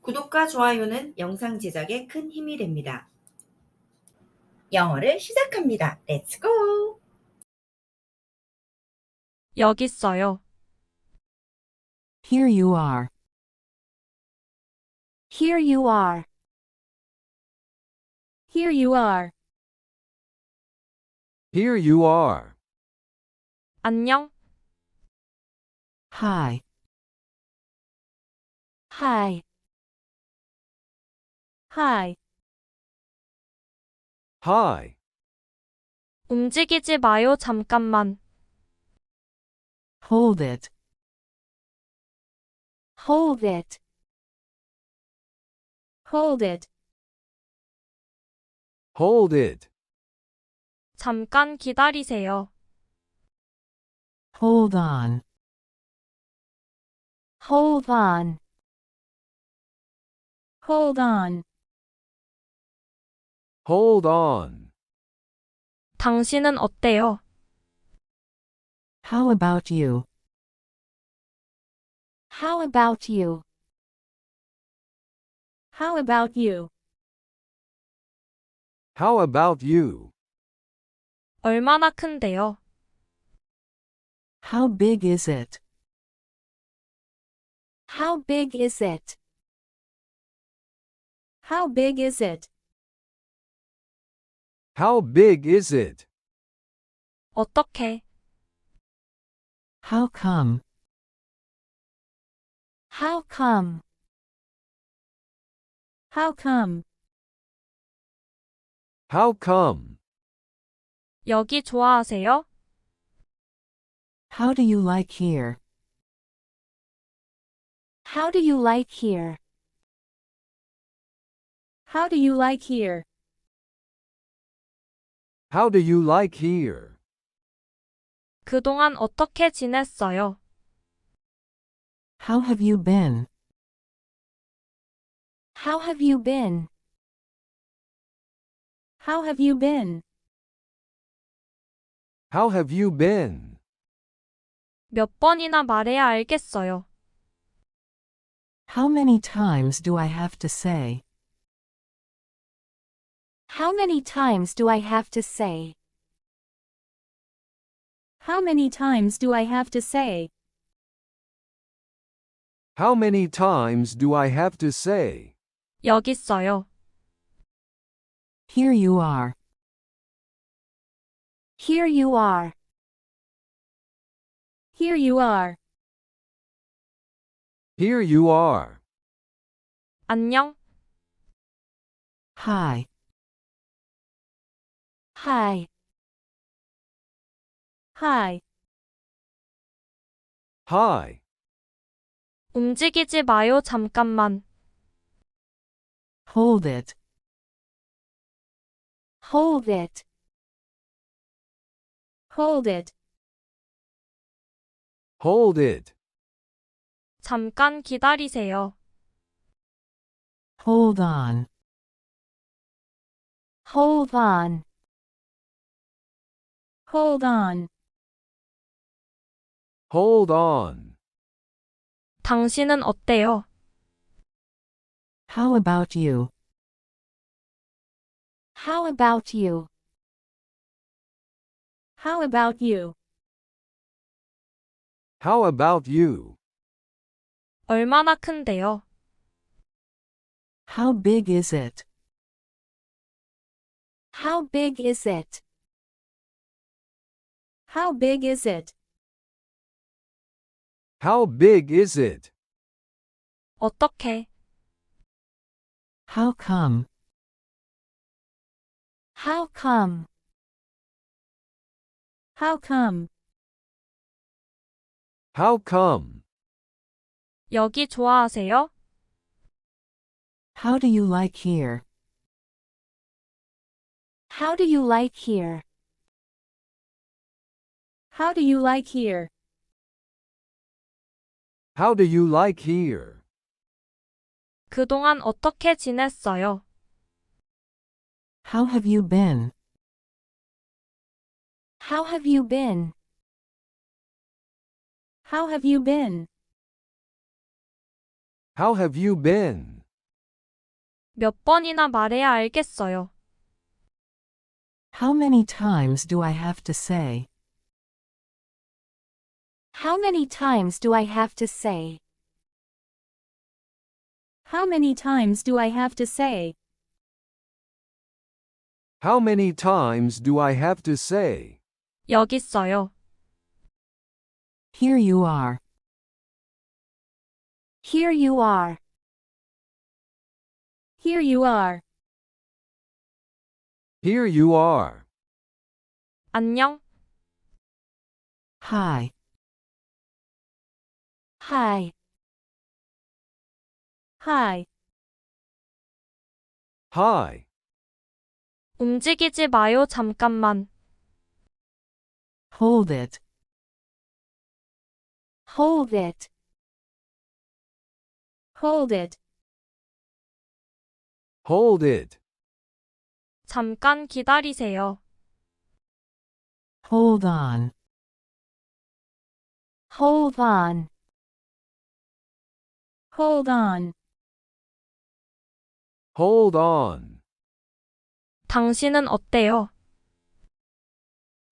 구독과 좋아요는 영상 제작에 큰 힘이 됩니다. 영어를 시작합니다. Let's go! 여기 있어요. Here you are. Here you are. Here you are. Here you are. 안녕. Hi. Hi. Hi. Hi. 움직이지 마요, 잠깐만. Hold it. Hold it. Hold it. Hold it. 잠깐 기다리세요. Hold on. Hold on. Hold on. Hold on. 당신은 어때요? How about you? How about you? How about you? How about you? 얼마나 큰데요? How big is it? How big is it? How big is it? How big is it? 어떻게? How come? How come? How come? How come? 여기 좋아하세요? How do you like here? How do you like here? How do you like here? How do you like here? 그동안 어떻게 지냈어요? How have you been? How have you been? How have you been? How have you been? 몇 번이나 말해야 알겠어요. How many times do I have to say? How many times do I have to say? How many times do I have to say? How many times do I have to say? 여기 있어요. Here you are. Here you are. Here you are. Here you are. 안녕. Hi. Hi. Hi. Hi. 움직이지 마요, 잠깐만. Hold it. Hold it. Hold it. Hold it. 잠깐 기다리세요. Hold on. Hold on. Hold on. Hold on. 당신은 어때요? How about you? How about you? How about you? How about you? 얼마나 큰데요? How big is it? How big is it? How big is it? How big is it? 어떻게? How come? How come? How come? How come? 여기 좋아하세요? How do you like here? How do you like here? How do you like here? How do you like here? 그동안 어떻게 지냈어요? How have you been? How have you been? How have you been? How have you been? 몇 번이나 말해야 알겠어요. How many times do I have to say? How many times do I have to say? How many times do I have to say? How many times do I have to say? 여기 있어요. Here you are. Here you are. Here you are. Here you are. 안녕. Hi. Hi. Hi. Hi. 움직이지 마요, 잠깐만. Hold it. Hold it. Hold it. Hold it. 잠깐 기다리세요. Hold on. Hold on. Hold on. Hold on. 당신은 어때요?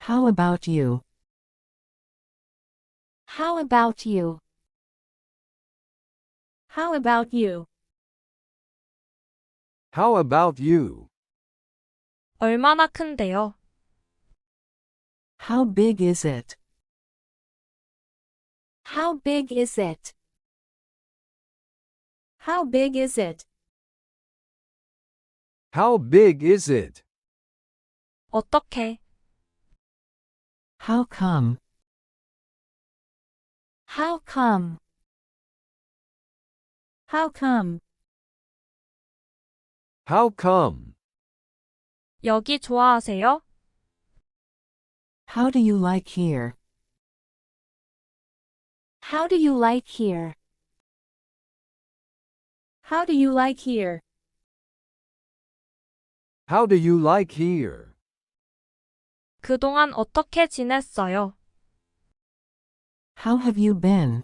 How about you? How about you? How about you? How about you? 얼마나 큰데요? How big is it? How big is it? How big is it? How big is it? 어떻게? How come? How come? How come? How come? 여기 좋아하세요? How do you like here? How do you like here? How do you like here? How do you like here? 그동안 어떻게 지냈어요? How have you been?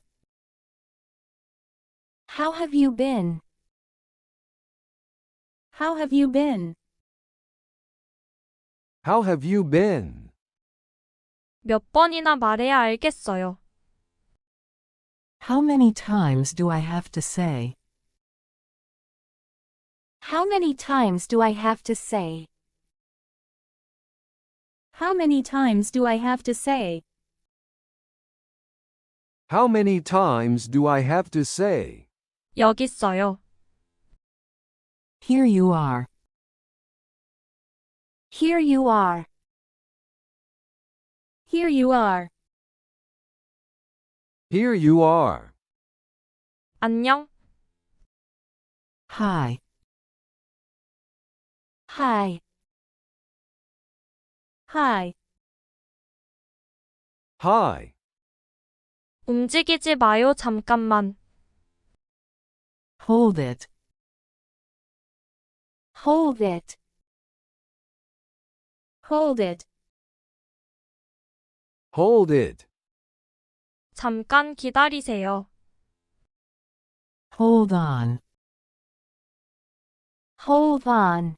How have you been? How have you been? How have you been? 몇 번이나 말해야 알겠어요. How many times do I have to say? How many times do I have to say? How many times do I have to say? How many times do I have to say? 여기 있어요. Here you are. Here you are. Here you are. Here you are. 안녕. Hi. Hi. Hi. Hi. 움직이지 마요, 잠깐만. Hold it. Hold it. Hold it. Hold it. 잠깐 기다리세요. Hold on. Hold on.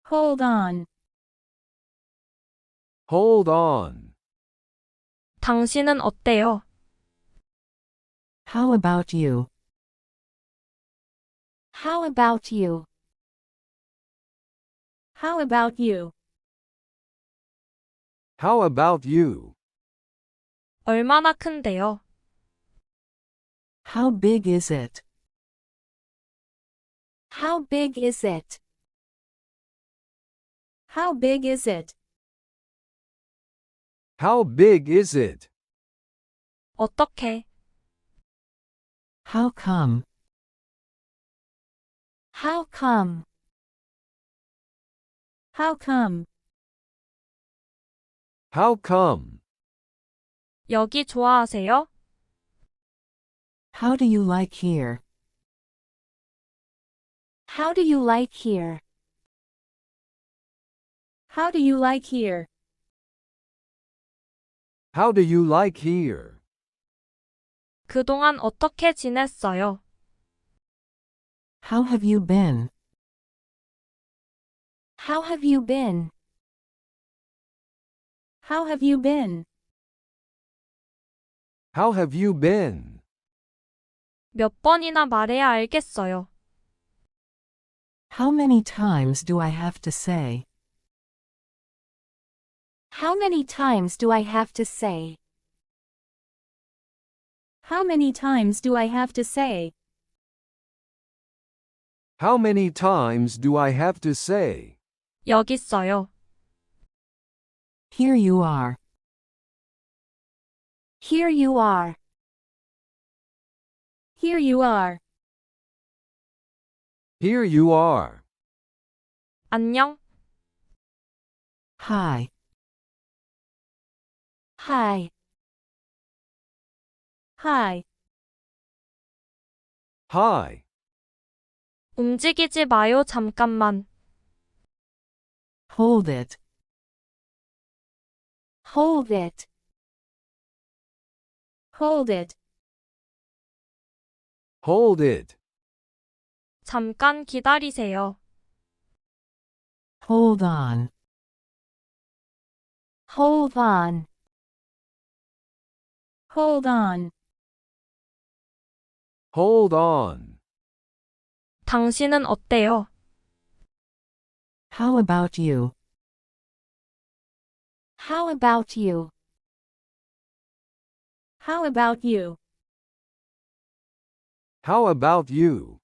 Hold on. Hold on. 당신은 어때요? How about you? How about you? How about you? How about you? 얼마나 큰데요? How big is it? How big is it? How big is it? How big is it? 어떻게? How come? How come? How come? How come? 여기 좋아하세요? How do you like here? How do you like here? How do you like here? How do you like here? 그동안 어떻게 지냈어요? How have you been? How have you been? How have you been? How have you been? 몇 번이나 말해야 알겠어요. How many times do I have to say? How many times do I have to say? How many times do I have to say? How many times do I have to say? 여기 있어요. Here you are. Here you are. Here you are. Here you are. 안녕. Hi. Hi. Hi. Hi. 움직이지 마요, 잠깐만. Hold it. Hold it. Hold it. Hold it. 잠깐 기다리세요. Hold on. Hold on. Hold on. Hold on. 당신은 어때요? How about you? How about you? How about you? How about you?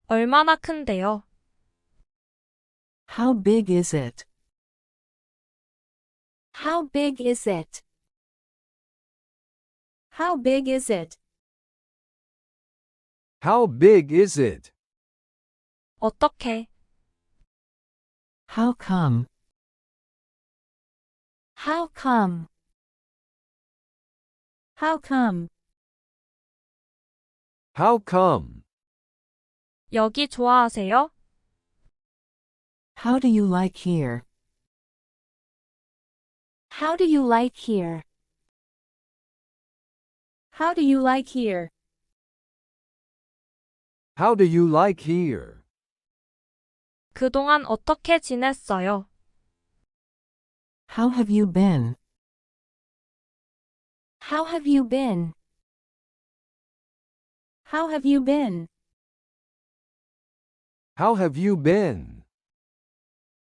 얼마나 큰데요? How big is it? How big is it? How big is it? How big is it? 어떻게? How come? How come? How come? How come? 여기 좋아하세요? How do you like here? How do you like here? How do you like here? How do you like here? 그동안 어떻게 지냈어요? How have you been? How have you been? How have you been? How have you been?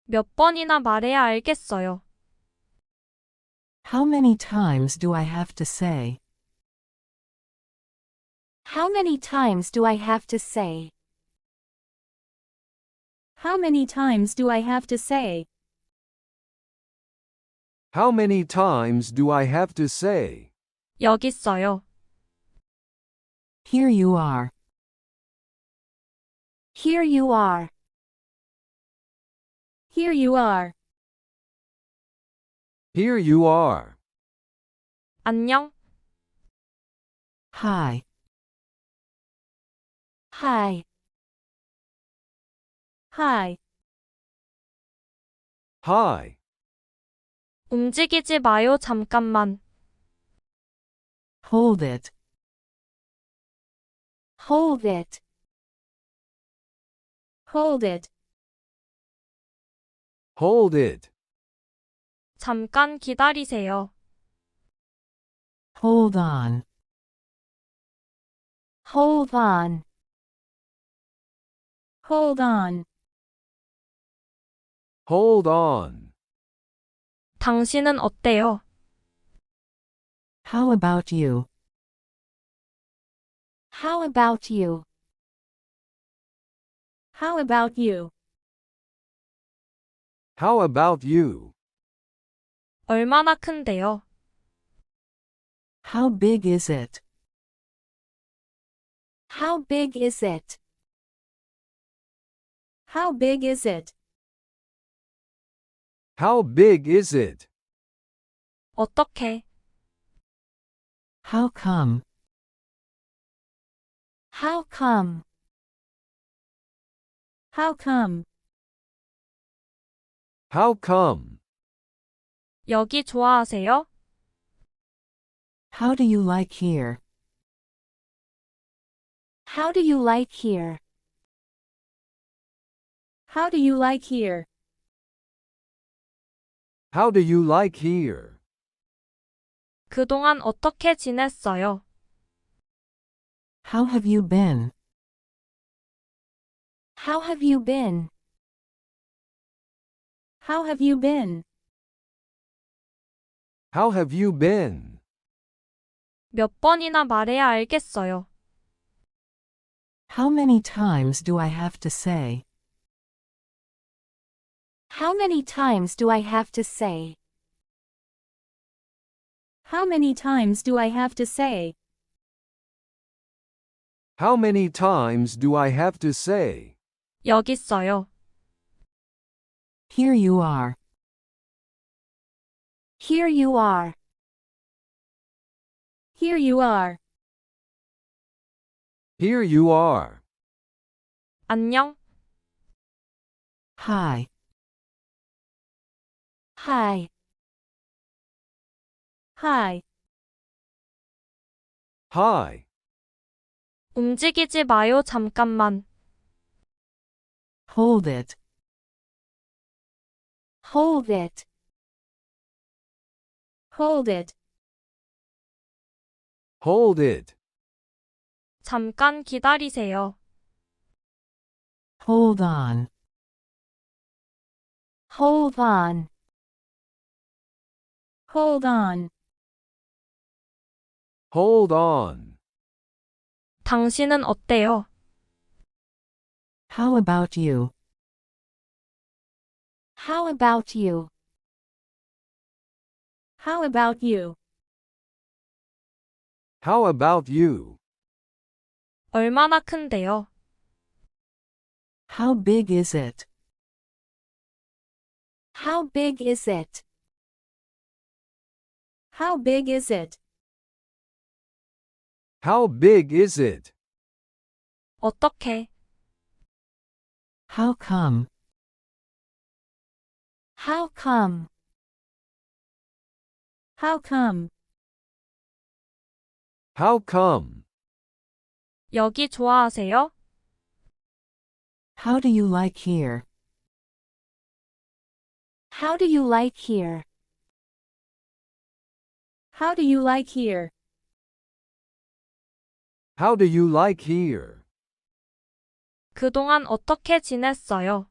몇 번이나 말해야 알겠어요. How many times do I have to say? How many times do I have to say? How many times do I have to say? How many times do I have to say? 여기 있어요. Here you are. Here you are. Here you are. Here you are. 안녕. Hi. Hi. Hi. Hi. 움직이지 마요, 잠깐만. Hold it. Hold it. Hold it. Hold it. 잠깐 기다리세요. Hold on. Hold on. Hold on. Hold on. 당신은 어때요? How about you? How about you? How about you? How about you? 얼마나 큰데요? How big is it? How big is it? How big is it? How big is it? 어떻게? How come? How come? How come? How come? 여기 좋아하세요? How do you like here? How do you like here? How do you like here? How do you like here? 그동안 어떻게 지냈어요? How have you been? How have you been? How have you been? How have you been? 몇 번이나 말해야 알겠어요? How many times do I have to say? How many times do I have to say? How many times do I have to say? How many times do I have to say? 여기 있어요. Here you are. Here you are. Here you are. Here you are. 안녕. Hi. Hi. Hi. Hi. 움직이지 마요, 잠깐만. Hold it. Hold it. Hold it. Hold it. 잠깐 기다리세요. Hold on. Hold on. Hold on. Hold on. 당신은 어때요? How about you? How about you? How about you? How about you? 얼마나 큰데요? How big is it? How big is it? How big is it? How big is it? 어떻게? How come? How come? How come? How come? 여기 좋아하세요? How do you like here? How do you like here? How do you like here? How do you like here? 그동안 어떻게 지냈어요?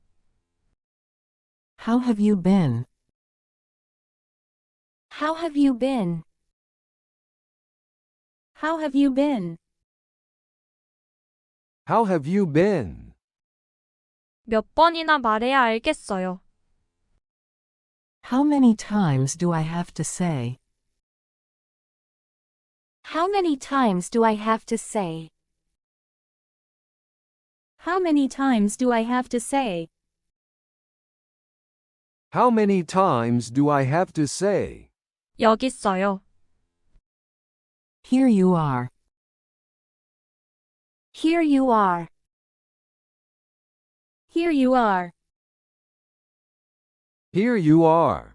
How have you been? How have you been? How have you been? How have you been? 몇 번이나 말해야 알겠어요? How many times do I have to say? How many times do I have to say? How many times do I have to say? How many times do I have to say? 여기 있어요. Here you are. Here you are. Here you are. Here you are.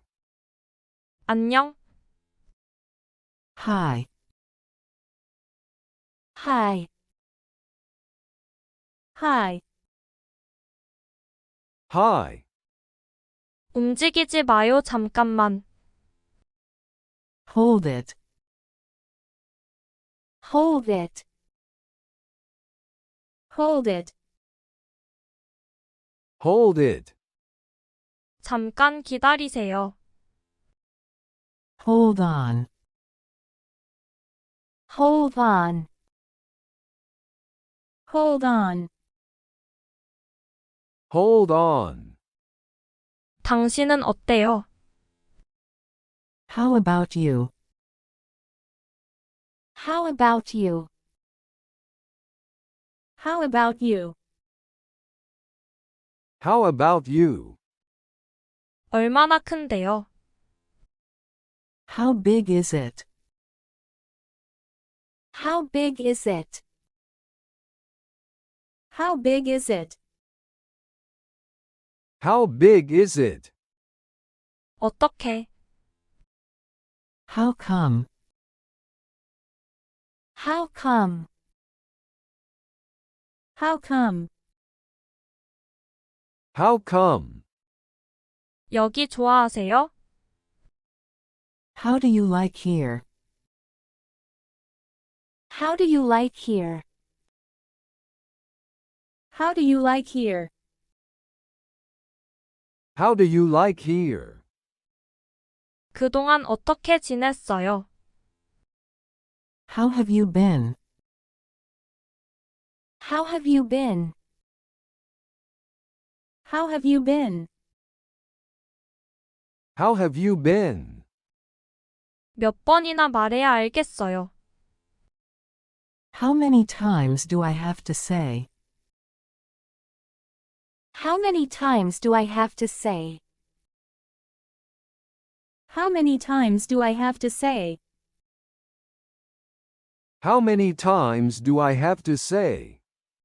안녕. Hi. Hi. Hi. Hi. 움직이지 마요, 잠깐만. Hold it. Hold it. Hold it. Hold it. 잠깐 기다리세요. Hold on. Hold on. Hold on. Hold on. 당신은 어때요? How about you? How about you? How about you? How about you? 얼마나 큰데요? How big is it? How big is it? How big is it? How big is it? 어떻게? How come? How come? How come? How come? 여기 좋아하세요? How do you like here? How do you like here? How do you like here? How do you like here? 그동안 어떻게 지냈어요? How have you been? How have you been? How have you been? How have you been? 몇 번이나 말해야 알겠어요. How many times do I have to say? How many times do I have to say? How many times do I have to say? How many times do I have to say?